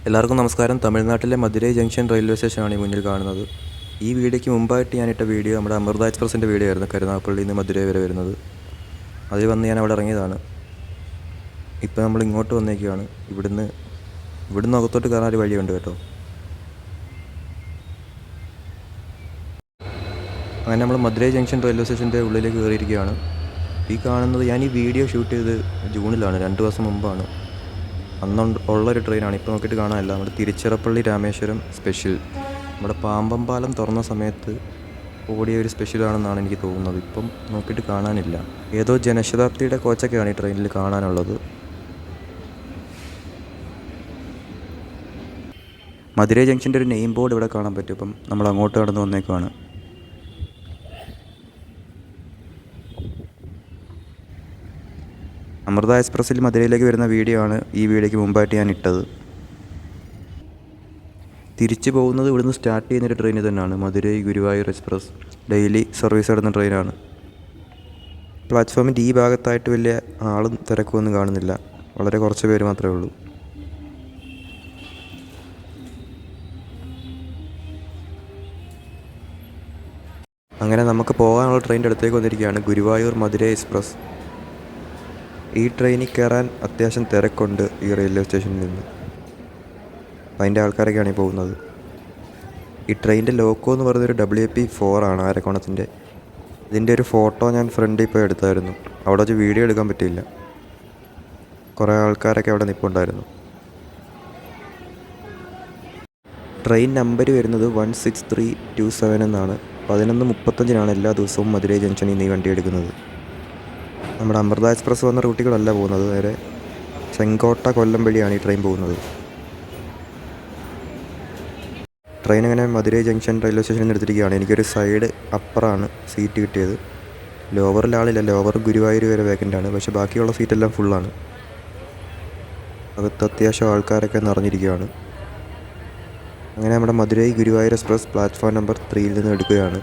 എല്ലാവർക്കും നമസ്കാരം. തമിഴ്നാട്ടിലെ മധുരൈ ജംഗ്ഷൻ റെയിൽവേ സ്റ്റേഷനാണ് ഈ മുന്നിൽ കാണുന്നത്. ഈ വീഡിയോയ്ക്ക് മുമ്പായിട്ട് ഞാനിട്ട വീഡിയോ നമ്മുടെ അമൃത എക്സ്പ്രസിൻ്റെ വീഡിയോ ആയിരുന്നു, കരുനാഗപ്പള്ളിയിൽ നിന്ന് മധുരൈ വരെ വരുന്നത്. അതിൽ വന്ന് ഞാൻ അവിടെ ഇറങ്ങിയതാണ്. ഇപ്പോൾ നമ്മൾ ഇങ്ങോട്ട് വന്നേക്കുകയാണ്. ഇവിടുന്ന് അകത്തോട്ട് കയറാൻ ഒരു വഴിയുണ്ട് കേട്ടോ. അങ്ങനെ നമ്മൾ മധുരൈ ജംഗ്ഷൻ റെയിൽവേ സ്റ്റേഷൻ്റെ ഉള്ളിലേക്ക് കയറിയിരിക്കുകയാണ്. ഈ കാണുന്നത് ഞാൻ ഈ വീഡിയോ ഷൂട്ട് ചെയ്ത് ജൂണിലാണ്, 2 ദിവസം മുമ്പാണ്. ഉള്ളൊരു ട്രെയിനാണ്. ഇപ്പോൾ നോക്കിയിട്ട് കാണാനില്ല. നമ്മുടെ തിരുച്ചിറപ്പള്ളി രാമേശ്വരം സ്പെഷ്യൽ, നമ്മുടെ പാമ്പം പാലം തുറന്ന സമയത്ത് ഓടിയ ഒരു സ്പെഷ്യലാണെന്നാണ് എനിക്ക് തോന്നുന്നത്. ഇപ്പം നോക്കിയിട്ട് കാണാനില്ല. ഏതോ ജനശതാബ്ദിയുടെ കോച്ചൊക്കെയാണ് ഈ ട്രെയിനിൽ കാണാനുള്ളത്. മധുരൈ ജംഗ്ഷൻ്റെ ഒരു നെയിം ബോർഡ് ഇവിടെ കാണാൻ പറ്റും. ഇപ്പം നമ്മൾ അങ്ങോട്ട് കടന്ന് വന്നേക്കുവാണ്. അമൃത എക്സ്പ്രസ്സിൽ മധുരയിലേക്ക് വരുന്ന വീഡിയോ ആണ് ഈ വീഡിയോയ്ക്ക് മുമ്പായിട്ട് ഞാൻ ഇട്ടത്. തിരിച്ചു പോകുന്നത് ഇവിടുന്ന് സ്റ്റാർട്ട് ചെയ്യുന്നൊരു ട്രെയിൻ തന്നെയാണ്, Madurai Guruvayur express. Daily service നടത്തുന്ന ട്രെയിനാണ്. പ്ലാറ്റ്ഫോമിൻ്റെ ഈ ഭാഗത്തായിട്ട് വലിയ ആളും തിരക്കുമൊന്നും കാണുന്നില്ല, വളരെ കുറച്ച് പേര് മാത്രമേ ഉള്ളൂ. അങ്ങനെ നമുക്ക് പോകാനുള്ള ട്രെയിനിൻ്റെ അടുത്തേക്ക് വന്നിരിക്കുകയാണ്, ഗുരുവായൂർ മധുരൈ എക്സ്പ്രസ്. ഈ ട്രെയിനിൽ കയറാൻ അത്യാവശ്യം തിരക്കുണ്ട് ഈ റെയിൽവേ സ്റ്റേഷനിൽ നിന്ന്. അതിൻ്റെ ആൾക്കാരൊക്കെയാണ് ഈ പോകുന്നത്. ഈ ട്രെയിനിൻ്റെ ലോക്കോ എന്ന് പറയുന്നൊരു WP4 ആണ്, അരക്കോണത്തിൻ്റെ. ഇതിൻ്റെ ഒരു ഫോട്ടോ ഞാൻ ഫ്രണ്ടിൽ പോയി എടുത്തായിരുന്നു. അവിടെ വെച്ച് വീഡിയോ എടുക്കാൻ പറ്റിയില്ല. കുറേ ആൾക്കാരൊക്കെ അവിടെ നിൽപ്പുണ്ടായിരുന്നു. ട്രെയിൻ നമ്പർ വരുന്നത് 16327 എന്നാണ്. 11:35 എല്ലാ ദിവസവും മധുരൈ ജംഗ്ഷനിൽ നിന്ന് ഈ വണ്ടി എടുക്കുന്നത്. നമ്മുടെ അമൃത എക്സ്പ്രസ് വന്ന റൂട്ടുകളല്ല പോകുന്നത്, നേരെ ചെങ്കോട്ട കൊല്ലം വഴിയാണ് ഈ ട്രെയിൻ പോകുന്നത്. ട്രെയിൻ അങ്ങനെ മധുരൈ ജംഗ്ഷൻ റെയിൽവേ സ്റ്റേഷനിൽ നിന്ന് എടുത്തിരിക്കുകയാണ്. എനിക്കൊരു സൈഡ് അപ്പറാണ് സീറ്റ് കിട്ടിയത്. ലോവറിൽ ആളില്ല. ലോവർ ഗുരുവായൂർ വരെ വേക്കൻ്റാണ്, പക്ഷേ ബാക്കിയുള്ള സീറ്റെല്ലാം ഫുള്ളാണ്. അകത്ത് അത്യാവശ്യം ആൾക്കാരൊക്കെ നിറഞ്ഞിരിക്കുകയാണ്. അങ്ങനെ നമ്മുടെ Madurai Guruvayur express platform number 3 നിന്ന് എടുക്കുകയാണ്.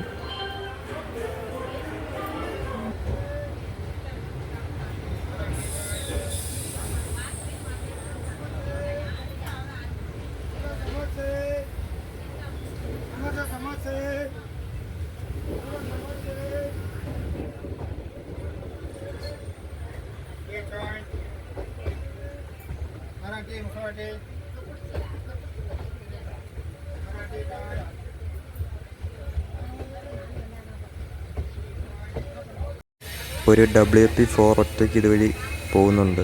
ഒരു WP4 ഒറ്റയ്ക്ക് ഇതുവഴി പോകുന്നുണ്ട്.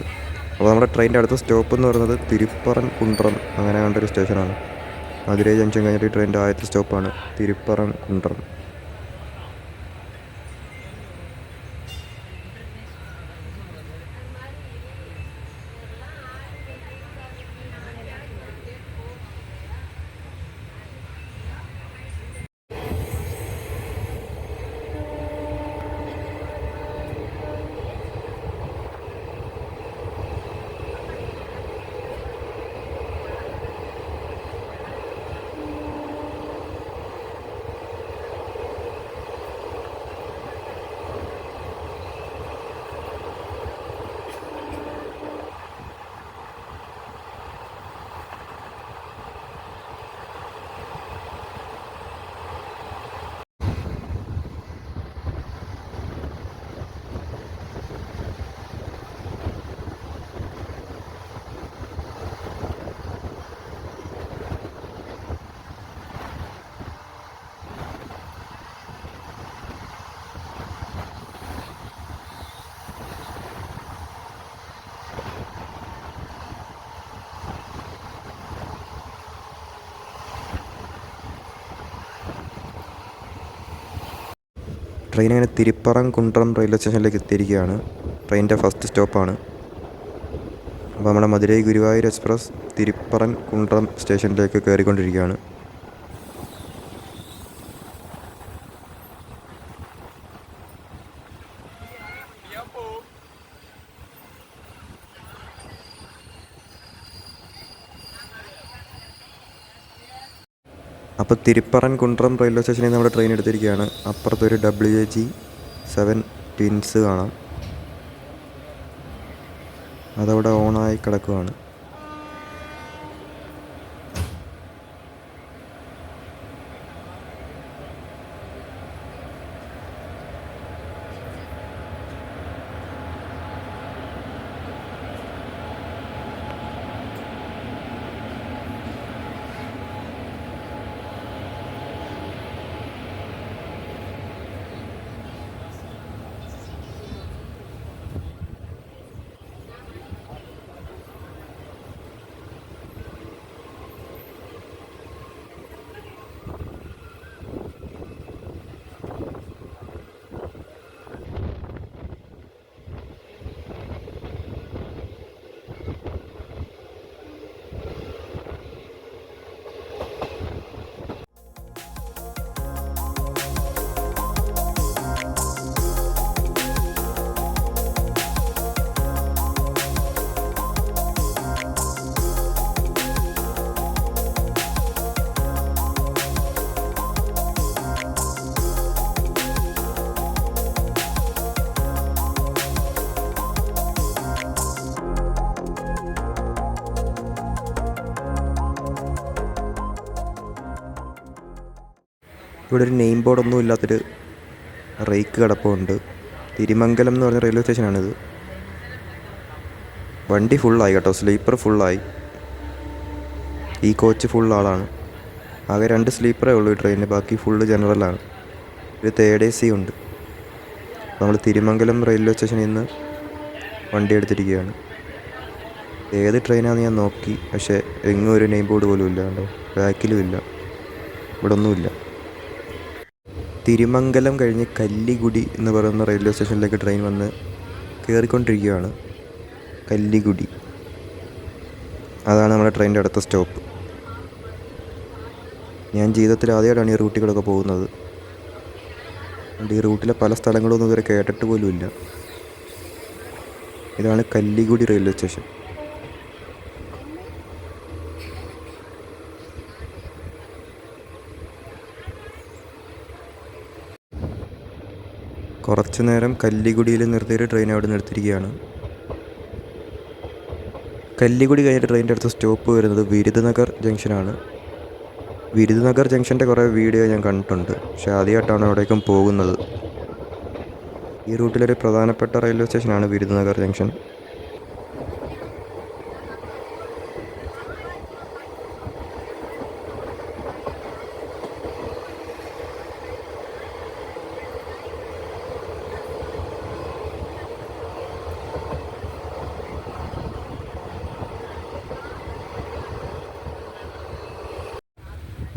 അപ്പോൾ നമ്മുടെ ട്രെയിനിൻ്റെ അടുത്ത സ്റ്റോപ്പ് എന്ന് പറയുന്നത് തിരുപ്പറം കുണ്ട്രം അങ്ങനെ കണ്ടൊരു സ്റ്റേഷനാണ്. മധുരൈ ജംഗ്ഷൻ കഴിഞ്ഞിട്ട് ഈ ട്രെയിനിൻ്റെ ആദ്യത്തെ സ്റ്റോപ്പാണ് തിരുപ്പറം കുണ്ട്രം. ട്രെയിൻ അങ്ങനെ തിരുപ്പറം കുണ്ട്രം റെയിൽവേ സ്റ്റേഷനിലേക്ക് എത്തിയിരിക്കുകയാണ്. ട്രെയിനിൻ്റെ ഫസ്റ്റ് സ്റ്റോപ്പാണ്. അപ്പോൾ നമ്മുടെ മധുരൈ ഗുരുവായൂർ എക്സ്പ്രസ് തിരുപ്പറം കുണ്ട്രം സ്റ്റേഷനിലേക്ക് കയറിക്കൊണ്ടിരിക്കുകയാണ്. അപ്പോൾ തിരുപ്പറം കുണ്ട്രം റെയിൽവേ സ്റ്റേഷനിൽ നിന്ന് നമ്മുടെ ട്രെയിൻ എടുത്തിരിക്കുകയാണ്. അപ്പുറത്തൊരു WG7 ട്വിൻസ് കാണാം, അതവിടെ ഓണായി കിടക്കുകയാണ്. ഇവിടെ ഒരു നെയിം ബോർഡൊന്നും ഇല്ലാത്തൊരു റേക്ക് കിടപ്പുണ്ട്. തിരുമംഗലം എന്ന് പറഞ്ഞ റെയിൽവേ സ്റ്റേഷനാണിത്. വണ്ടി ഫുള്ളായി കേട്ടോ, സ്ലീപ്പർ ഫുള്ളായി. ഈ കോച്ച് ഫുൾ ആളാണ്. ആകെ 2 സ്ലീപ്പറേ ഉള്ളൂ ഈ ട്രെയിനിന്, ബാക്കി ഫുള്ള് ജനറലാണ്. ഒരു തേർഡ് AC ഉണ്ട്. നമ്മൾ തിരുമംഗലം റെയിൽവേ സ്റ്റേഷനിൽ നിന്ന് വണ്ടി എടുത്തിരിക്കുകയാണ്. ഏത് ട്രെയിനാണെന്ന് ഞാൻ നോക്കി, പക്ഷേ എങ്ങും ഒരു നെയിം ബോർഡ് പോലും ഇല്ല കേട്ടോ. ബാക്കിലും ഇല്ല, ഇവിടെ ഒന്നുമില്ല. തിരുമംഗലം കഴിഞ്ഞ് കല്ലിക്കുടി എന്ന് പറയുന്ന റെയിൽവേ സ്റ്റേഷനിലേക്ക് ട്രെയിൻ വന്ന് കയറിക്കൊണ്ടിരിക്കുകയാണ്. കല്ലിക്കുടി, അതാണ് നമ്മുടെ ട്രെയിനിൻ്റെ അടുത്ത സ്റ്റോപ്പ്. ഞാൻ ജീവിതത്തിൽ ആദ്യമായിട്ടാണ് ഈ റൂട്ടുകളൊക്കെ പോകുന്നത്. ഈ റൂട്ടിലെ പല സ്ഥലങ്ങളൊന്നും ഇതുവരെ കേട്ടിട്ട് പോലും ഇല്ല. ഇതാണ് കല്ലിക്കുടി റെയിൽവേ സ്റ്റേഷൻ. കുറച്ചു നേരം കല്ലിക്കുടിയിൽ നിർത്തിയിട്ട് ട്രെയിൻ അവിടെ നിർത്തിയിരിക്കുകയാണ്. കല്ലിക്കുടി കഴിഞ്ഞിട്ട് ട്രെയിനിൻ്റെ അടുത്ത സ്റ്റോപ്പ് വരുന്നത് വിരുദ്നഗർ ജംഗ്ഷനാണ്. വിരുദ്നഗർ ജംഗ്ഷൻ്റെ കുറേ വീഡിയോ ഞാൻ കണ്ടിട്ടുണ്ട്, പക്ഷേ ആദ്യമായിട്ടാണ് അവിടേക്കും പോകുന്നത്. ഈ റൂട്ടിലൊരു പ്രധാനപ്പെട്ട റെയിൽവേ സ്റ്റേഷനാണ് വിരുദ്നഗർ ജംഗ്ഷൻ.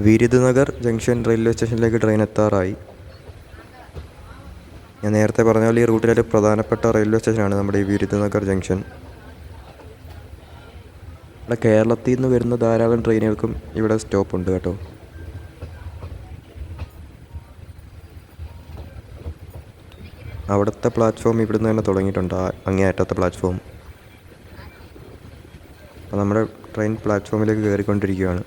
വിരുദ്നഗർ ജംഗ്ഷൻ റെയിൽവേ സ്റ്റേഷനിലേക്ക് ട്രെയിൻ എത്താറായി. ഞാൻ നേരത്തെ പറഞ്ഞ പോലെ ഈ റൂട്ടിലൊരു പ്രധാനപ്പെട്ട റെയിൽവേ സ്റ്റേഷനാണ് നമ്മുടെ ഈ വിരുദ്നഗർ ജംഗ്ഷൻ. ഇവിടെ കേരളത്തിൽ നിന്ന് വരുന്ന ധാരാളം ട്രെയിനുകൾക്കും ഇവിടെ സ്റ്റോപ്പുണ്ട് കേട്ടോ. അവിടുത്തെ പ്ലാറ്റ്ഫോം ഇവിടുന്ന് തന്നെ തുടങ്ങിയിട്ടുണ്ട്, അങ്ങേയറ്റത്തെ പ്ലാറ്റ്ഫോം. അപ്പോൾ നമ്മുടെ ട്രെയിൻ പ്ലാറ്റ്ഫോമിലേക്ക് കയറിക്കൊണ്ടിരിക്കുകയാണ്.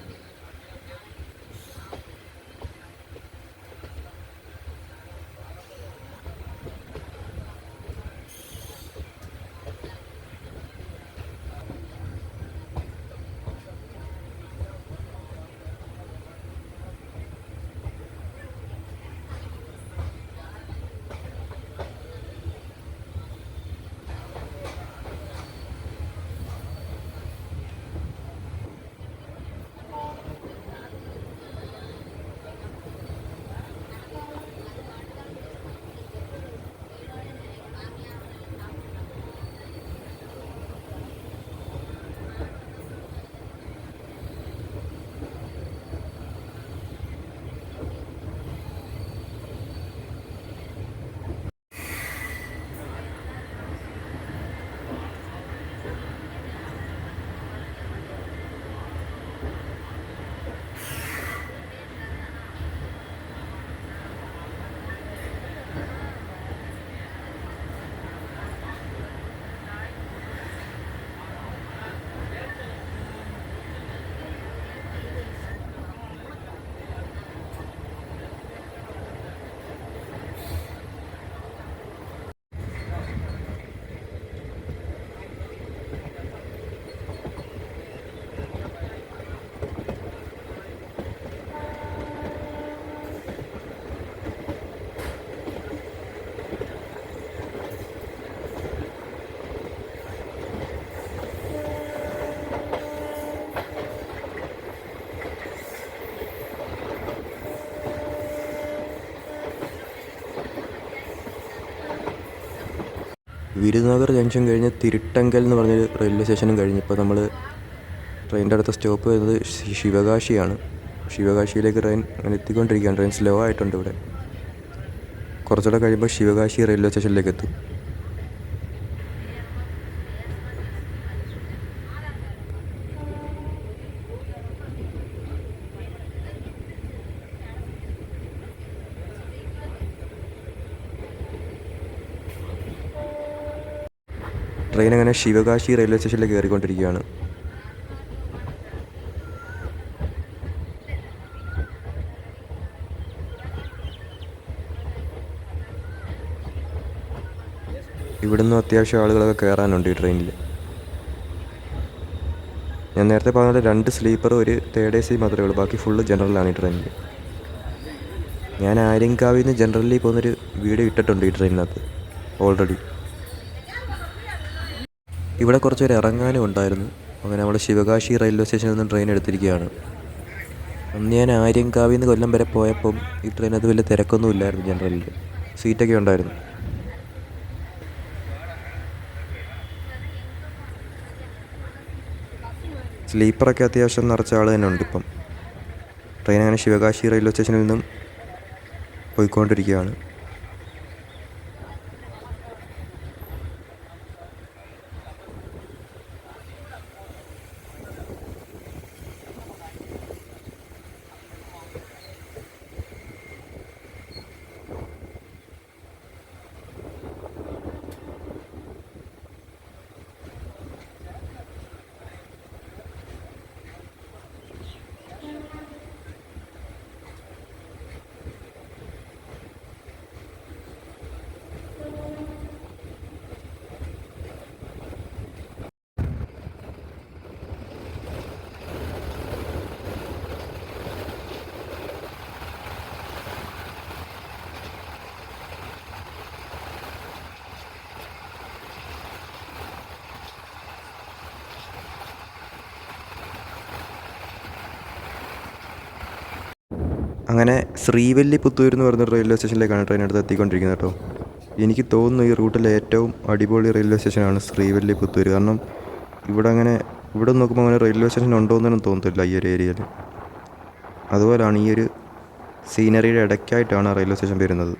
വിരുദ്നഗർ ജംഗ്ഷൻ കഴിഞ്ഞ് തിരുട്ടങ്കൽ എന്ന് പറഞ്ഞൊരു റെയിൽവേ സ്റ്റേഷനും കഴിഞ്ഞപ്പോൾ നമ്മൾ ട്രെയിനിൻ്റെ അടുത്ത സ്റ്റോപ്പ് വരുന്നത് ശിവകാശിയാണ്. ശിവകാശിയിലേക്ക് ട്രെയിൻ അങ്ങനെ എത്തിക്കൊണ്ടിരിക്കുകയാണ്. ട്രെയിൻ സ്ലോ ആയിട്ടുണ്ട് ഇവിടെ. കുറച്ചുകൂടെ കഴിയുമ്പോൾ ശിവകാശി റെയിൽവേ സ്റ്റേഷനിലേക്ക് എത്തും. ട്രെയിൻ അങ്ങനെ ശിവകാശി റെയിൽവേ സ്റ്റേഷനിലേക്ക് കയറിക്കൊണ്ടിരിക്കുകയാണ്. ഇവിടുന്ന് അത്യാവശ്യം ആളുകളൊക്കെ കയറാനുണ്ട് ഈ ട്രെയിനിൽ. ഞാൻ നേരത്തെ പറഞ്ഞ 2 സ്ലീപ്പർ, ഒരു തേർഡ് AC മാത്രമേ ഉള്ളൂ, ബാക്കി ഫുള്ള് ജനറലാണ് ഈ ട്രെയിനിൽ. ഞാൻ ആര്യങ്കാവിൽ നിന്ന് ജനറലി പോകുന്നൊരു വീഡിയോ ഇട്ടിട്ടുണ്ട് ഈ ട്രെയിനിനകത്ത് ഓൾറെഡി. ഇവിടെ കുറച്ച് പേര് ഇറങ്ങാനും ഉണ്ടായിരുന്നു. അങ്ങനെ നമ്മൾ ശിവകാശി റെയിൽവേ സ്റ്റേഷനിൽ നിന്ന് ട്രെയിൻ എടുത്തിരിക്കുകയാണ്. അന്ന് ഞാൻ ആര്യങ്കാവിൽ നിന്ന് കൊല്ലം വരെ പോയപ്പം ഈ ട്രെയിനകത്ത് വലിയ തിരക്കൊന്നും ഇല്ലായിരുന്നു. ജനറലിൽ സീറ്റൊക്കെ ഉണ്ടായിരുന്നു. സ്ലീപ്പറൊക്കെ അത്യാവശ്യം നിറച്ച ആൾ തന്നെ ഉണ്ട് ഇപ്പം. ട്രെയിൻ അങ്ങനെ ശിവകാശി റെയിൽവേ സ്റ്റേഷനിൽ നിന്നും പോയിക്കൊണ്ടിരിക്കുകയാണ്. അങ്ങനെ ശ്രീവല്ലിപുത്തൂർ എന്ന് പറയുന്ന റെയിൽവേ സ്റ്റേഷനിലേക്കാണ് ട്രെയിൻ എടുത്ത് എത്തിക്കൊണ്ടിരിക്കുന്നത് കേട്ടോ. എനിക്ക് തോന്നുന്നു ഈ റൂട്ടിലെ ഏറ്റവും അടിപൊളി റെയിൽവേ സ്റ്റേഷനാണ് ശ്രീവല്ലിപുത്തൂർ. കാരണം ഇവിടെ നോക്കുമ്പോൾ അങ്ങനെ റെയിൽവേ സ്റ്റേഷൻ ഉണ്ടോ എന്നൊന്നും തോന്നത്തില്ല ഈ ഒരു ഏരിയയിൽ. അതുപോലെയാണ് ഈ ഒരു സീനറിയുടെ ഇടയ്ക്കായിട്ടാണ് റെയിൽവേ സ്റ്റേഷൻ വരുന്നത്.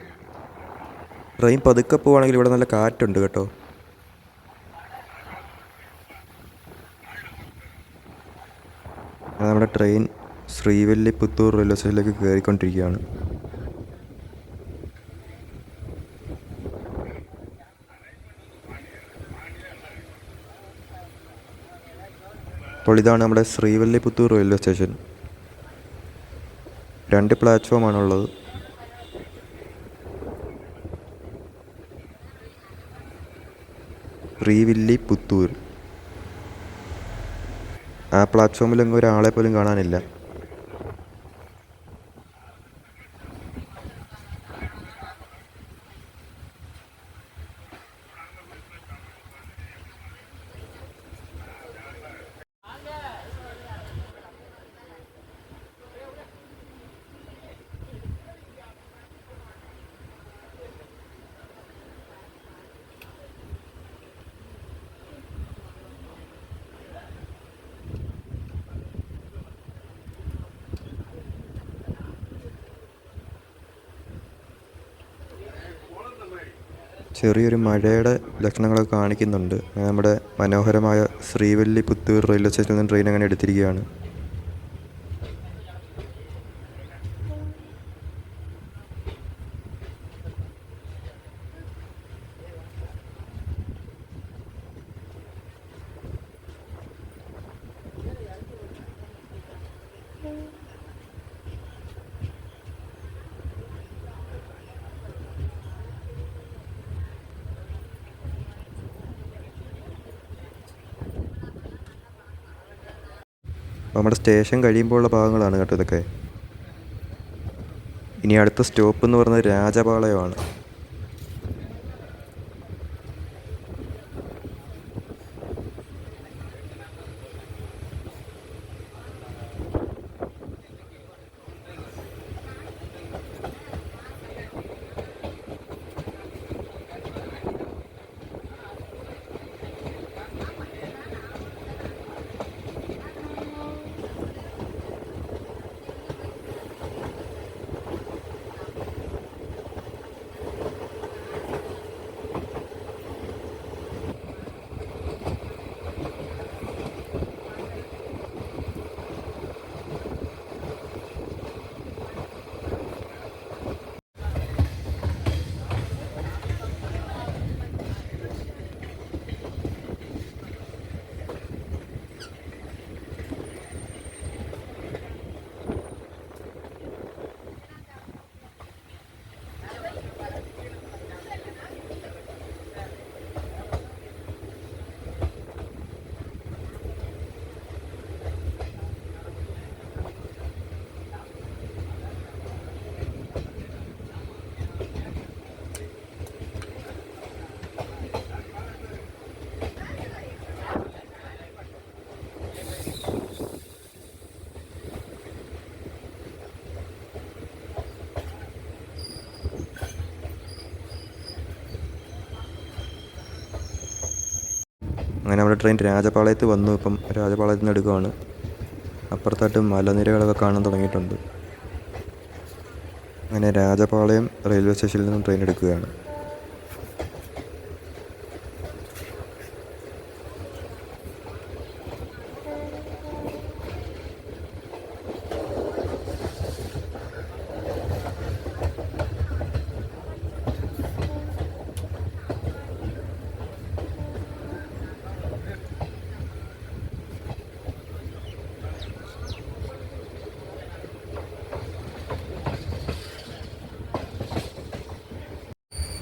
ട്രെയിൻ പതുക്കെ പോവുകയാണെങ്കിൽ ഇവിടെ നല്ല കാറ്റുണ്ട് കേട്ടോ. നമ്മുടെ ട്രെയിൻ ശ്രീവല്ലിപുത്തൂർ റെയിൽവേ സ്റ്റേഷനിലേക്ക് കയറിക്കൊണ്ടിരിക്കുകയാണ്. അപ്പോൾ ഇതാണ് നമ്മുടെ ശ്രീവല്ലിപുത്തൂർ റെയിൽവേ സ്റ്റേഷൻ. 2 പ്ലാറ്റ്ഫോമാണുള്ളത്. ശ്രീവില്ലിപുത്തൂർ. ആ പ്ലാറ്റ്ഫോമിലെങ്ങും ഒരാളെ പോലും കാണാനില്ല. ചെറിയൊരു മഴയുടെ ലക്ഷണങ്ങളൊക്കെ കാണിക്കുന്നുണ്ട്. നമ്മുടെ മനോഹരമായ ശ്രീവല്ലിപുത്തൂർ റെയിൽവേ സ്റ്റേഷനിൽ നിന്ന് ട്രെയിൻ അങ്ങനെ എടുത്തിരിക്കുകയാണ്. നമ്മുടെ സ്റ്റേഷൻ കഴിയുമ്പോഴുള്ള ഭാഗങ്ങളാണ് കേട്ടോ ഇതൊക്കെ. ഇനി അടുത്ത സ്റ്റോപ്പ് എന്ന് പറയുന്നത് രാജപാളയമാണ്. അങ്ങനെ നമ്മുടെ ട്രെയിൻ രാജപാളയത്ത് വന്നു. ഇപ്പം രാജപാളയത്ത് നിന്ന് എടുക്കുകയാണ്. അപ്പുറത്തായിട്ട് മലനിരകളൊക്കെ കാണാൻ തുടങ്ങിയിട്ടുണ്ട്. അങ്ങനെ രാജപാളയം റെയിൽവേ സ്റ്റേഷനിൽ നിന്നും ട്രെയിൻ എടുക്കുകയാണ്.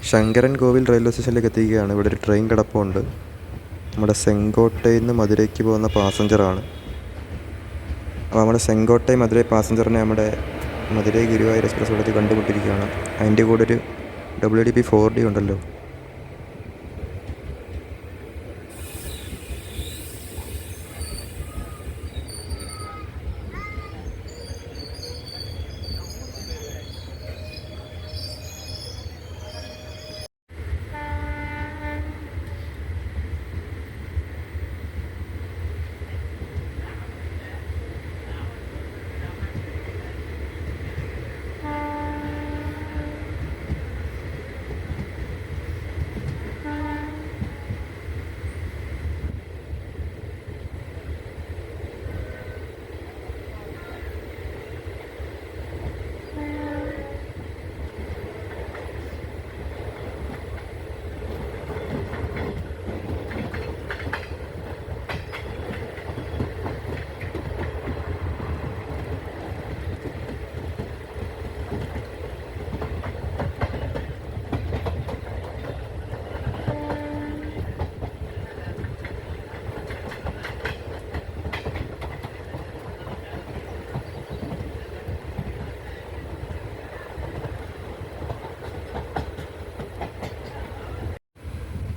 ശങ്കരൻ കോവിൽ റെയിൽവേ സ്റ്റേഷനിലേക്ക് എത്തിക്കുകയാണ്. ഇവിടെ ഒരു ട്രെയിൻ കിടപ്പുണ്ട്. നമ്മുടെ സെങ്കോട്ടയിൽ നിന്ന് മധുരയ്ക്ക് പോകുന്ന പാസഞ്ചറാണ്. അപ്പോൾ നമ്മുടെ സെങ്കോട്ടൈ മധുരൈ പാസഞ്ചറിനെ നമ്മുടെ മധുരൈ ഗുരുവായൂർ എക്സ്പ്രസ് ഇവിടേക്ക് കണ്ടുമുട്ടിയിരിക്കുകയാണ്. അതിൻ്റെ കൂടെ ഒരു WDP 4D ഉണ്ടല്ലോ.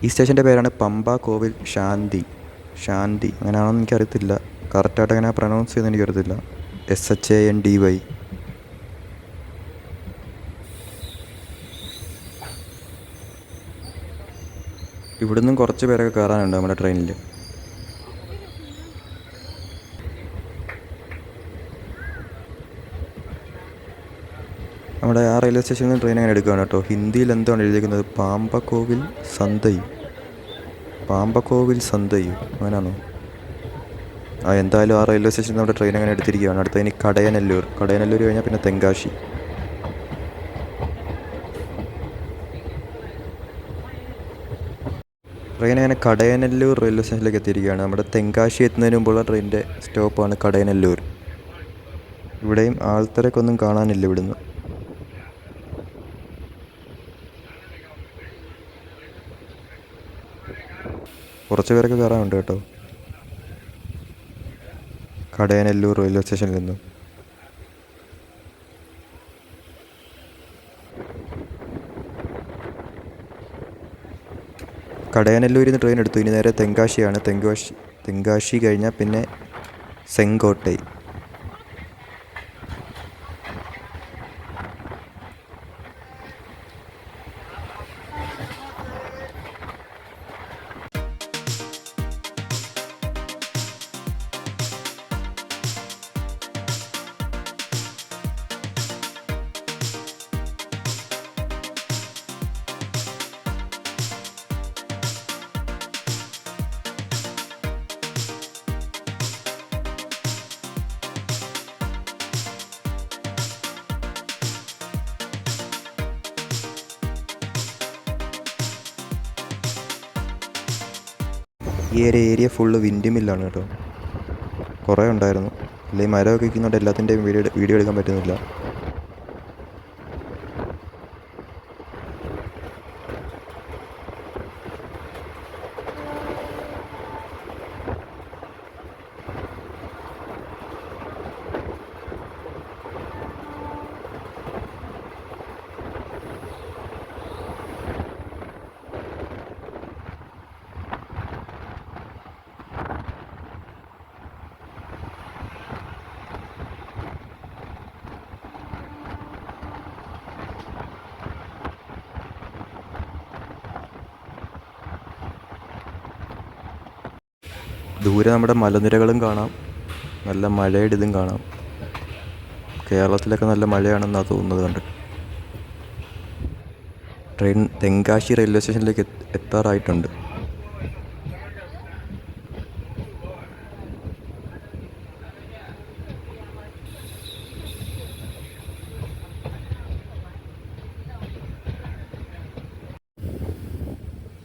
ഈ സ്റ്റേഷൻ്റെ പേരാണ് പമ്പ കോവിൽ ശാന്തി അങ്ങനെയാണെന്ന് എനിക്കറിയത്തില്ല. കറക്റ്റായിട്ട് അങ്ങനെ പ്രൊനൗൺസ് ചെയ്യുന്നത് എനിക്കറിയത്തില്ല. SHANDY. ഇവിടുന്നും കുറച്ച് പേരൊക്കെ കയറാനുണ്ട് നമ്മുടെ ട്രെയിനിൽ. നമ്മുടെ ആ റെയിൽവേ സ്റ്റേഷനിൽ നിന്ന് ട്രെയിൻ അങ്ങനെ എടുക്കുകയാണ് കേട്ടോ. ഹിന്ദിയിൽ എന്താണ് എഴുതിയിരിക്കുന്നത്? പാമ്പക്കോവിൽ സന്തൈ അങ്ങനെയാണോ? എന്തായാലും ആ റെയിൽവേ സ്റ്റേഷനിൽ നമ്മുടെ ട്രെയിൻ അങ്ങനെ എടുത്തിരിക്കുകയാണ്. അടുത്ത ഇനി കടയനല്ലൂർ കഴിഞ്ഞാൽ പിന്നെ തെങ്കാശി. ട്രെയിൻ അങ്ങനെ കടയനല്ലൂർ റെയിൽവേ സ്റ്റേഷനിലേക്ക് എത്തിയിരിക്കുകയാണ്. നമ്മുടെ തെങ്കാശി എത്തുന്നതിന് മുമ്പുള്ള ട്രെയിനിൻ്റെ സ്റ്റോപ്പാണ് കടയനല്ലൂർ. ഇവിടെയും ആൾത്തിരക്കൊന്നും കാണാനില്ല. ഇവിടുന്ന് കുറച്ച് പേരൊക്കെ കയറാനുണ്ട് കേട്ടോ കടയനല്ലൂർ റെയിൽവേ സ്റ്റേഷനിൽ നിന്നും. കടയനല്ലൂരിൽ നിന്ന് ട്രെയിൻ എടുത്തു. ഇനി നേരെ തെങ്കാശിയാണ്. തെങ്കാശി കഴിഞ്ഞാൽ പിന്നെ സെങ്കോട്ടൈ. ഈ ഒരു ഏരിയ ഫുള്ള് വിൻഡ് മില്ലാണ് കേട്ടോ. കുറേ ഉണ്ടായിരുന്നു. അല്ലെങ്കിൽ മരമൊക്കെ വയ്ക്കുന്നുണ്ട്. എല്ലാത്തിൻ്റെയും വീഡിയോ എടുക്കാൻ പറ്റുന്നില്ല. ദൂരെ നമ്മുടെ മലനിരകളും കാണാം, നല്ല മഴയുടെ ഇതും കാണാം. കേരളത്തിലൊക്കെ നല്ല മഴയാണെന്നാണ് തോന്നുന്നത് കണ്ടിട്ട്. ട്രെയിൻ തെങ്കാശി റെയിൽവേ സ്റ്റേഷനിലേക്ക് എത്താറായിട്ടുണ്ട്.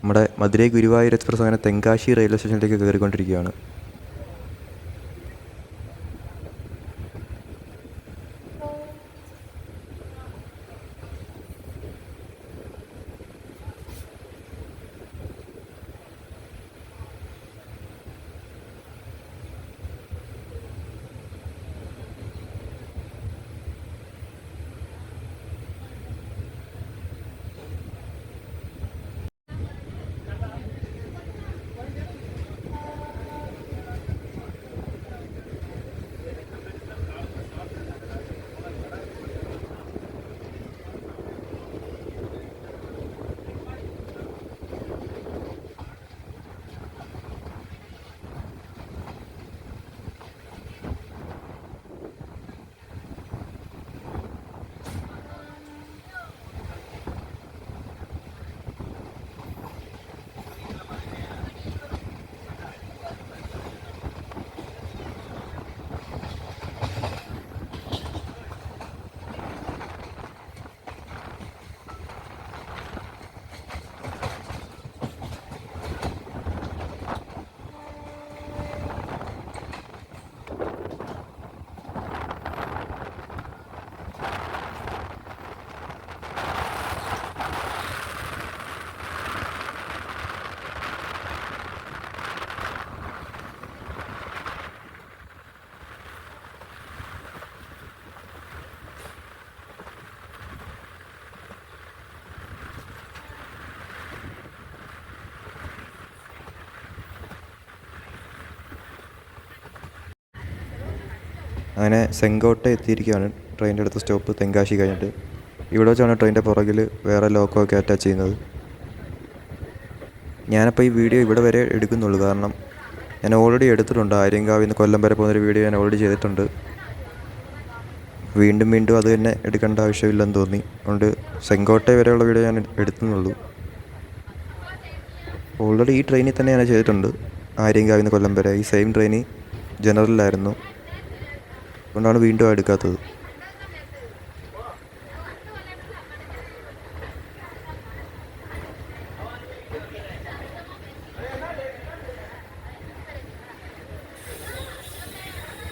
നമ്മുടെ മധുരൈ ഗുരുവായൂർ എക്സ്പ്രസ് അങ്ങനെ തെങ്കാശി റെയിൽവേ സ്റ്റേഷനിലേക്ക് കയറിക്കൊണ്ടിരിക്കുകയാണ്. അങ്ങനെ സെങ്കോട്ട എത്തിയിരിക്കുകയാണ്. ട്രെയിനിൻ്റെ അടുത്ത സ്റ്റോപ്പ് തെങ്കാശി കഴിഞ്ഞിട്ട്. ഇവിടെ വെച്ചാണ് ട്രെയിനിൻ്റെ പുറകിൽ വേറെ ലോക്കോ ഒക്കെ അറ്റാച്ച് ചെയ്യുന്നത്. ഞാനപ്പോൾ ഈ വീഡിയോ ഇവിടെ വരെ എടുക്കുന്നുള്ളൂ, കാരണം ഞാൻ ഓൾറെഡി എടുത്തിട്ടുണ്ട്. ആര്യങ്കാവിൽ നിന്ന് കൊല്ലം വരെ പോകുന്നൊരു വീഡിയോ ഞാൻ ഓൾറെഡി ചെയ്തിട്ടുണ്ട്. വീണ്ടും വീണ്ടും അത് തന്നെ എടുക്കേണ്ട ആവശ്യമില്ലെന്ന് തോന്നി. അതുകൊണ്ട് സെങ്കോട്ട വരെയുള്ള വീഡിയോ ഞാൻ എടുക്കുന്നുള്ളൂ. ഓൾറെഡി ഈ ട്രെയിനിൽ തന്നെ ഞാൻ ചെയ്തിട്ടുണ്ട്. ആര്യങ്കാവിൽ നിന്ന് കൊല്ലം വരെ ഈ സെയിം ട്രെയിനിൽ ജനറലിലായിരുന്നു, അതുകൊണ്ടാണ് വീണ്ടും എടുക്കാത്തത്.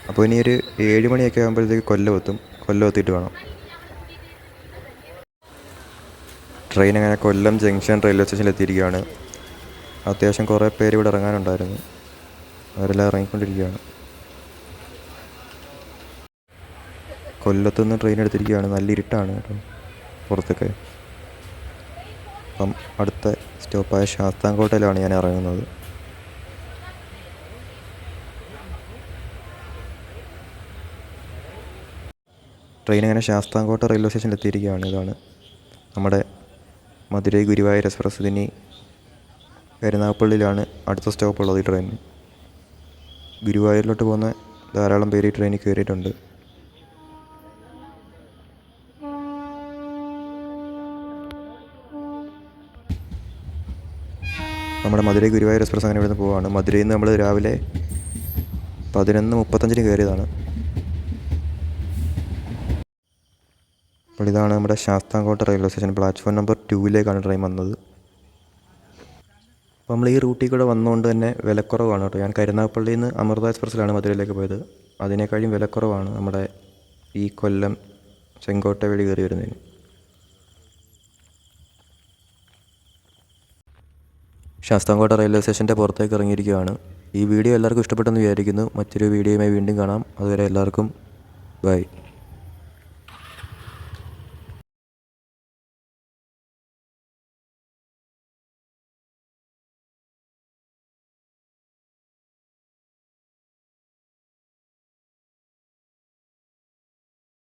അപ്പോൾ ഇനി ഒരു 7 മണിയൊക്കെ ആകുമ്പോഴത്തേക്ക് കൊല്ലം എത്തും. കൊല്ലം എത്തിയിട്ട് വേണം. ട്രെയിൻ അങ്ങനെ കൊല്ലം ജംഗ്ഷൻ റെയിൽവേ സ്റ്റേഷനിൽ എത്തിയിരിക്കുകയാണ്. അത്യാവശ്യം കുറേ പേര് ഇവിടെ ഇറങ്ങാനുണ്ടായിരുന്നു. അവരെല്ലാം ഇറങ്ങിക്കൊണ്ടിരിക്കുകയാണ്. കൊല്ലത്തുനിന്ന് ട്രെയിൻ എടുത്തിരിക്കുകയാണ്. നല്ല ഇരുട്ടാണ് കേട്ടോ പുറത്തൊക്കെ. അപ്പം അടുത്ത സ്റ്റോപ്പായ ശാസ്താംകോട്ടയിലാണ് ഞാൻ ഇറങ്ങുന്നത്. ട്രെയിൻ അങ്ങനെ ശാസ്താംകോട്ട റെയിൽവേ സ്റ്റേഷനിൽ എത്തിയിരിക്കുകയാണ്. ഇതാണ് നമ്മുടെ മധുരൈ ഗുരുവായൂർ എക്സ്പ്രസ്. ഇതിനി കരുനാഗപ്പള്ളിയിലാണ് അടുത്ത സ്റ്റോപ്പുള്ളത്. ഈ ട്രെയിൻ ഗുരുവായൂരിലോട്ട് പോകുന്ന ധാരാളം പേര് ഈ ട്രെയിനിൽ കയറിയിട്ടുണ്ട്. നമ്മുടെ മധുരൈ ഗുരുവായൂർ എക്സ്പ്രസ് അങ്ങനെ ഇവിടുന്ന് പോവുകയാണ്. മധുരയിൽ നിന്ന് നമ്മൾ രാവിലെ 11:35 കയറിയതാണ്. അപ്പോൾ ഇതാണ് നമ്മുടെ Sasthamkotta railway station. Platform number 2 train വന്നത്. അപ്പോൾ നമ്മൾ ഈ റൂട്ടിൽ കൂടെ വന്നുകൊണ്ട് തന്നെ വിലക്കുറവാണ് കേട്ടോ. ഞാൻ കരുനാഗപ്പള്ളിയിൽ നിന്ന് അമൃത എക്സ്പ്രസ്സിലാണ് മധുരയിലേക്ക് പോയത്. അതിനേക്കാളും വിലക്കുറവാണ് നമ്മുടെ ഈ കൊല്ലം ചെങ്കോട്ട വഴി കയറി വരുന്നതിന്. ശാസ്താംകോട്ട റെയിൽവേ സ്റ്റേഷൻ്റെ പുറത്തേക്ക് ഇറങ്ങിയിരിക്കുകയാണ്. ഈ വീഡിയോ എല്ലാവർക്കും ഇഷ്ടപ്പെട്ടെന്ന് വിചാരിക്കുന്നു. മറ്റൊരു വീഡിയോയുമായി വീണ്ടും കാണാം. അതുവരെ എല്ലാവർക്കും ബൈ.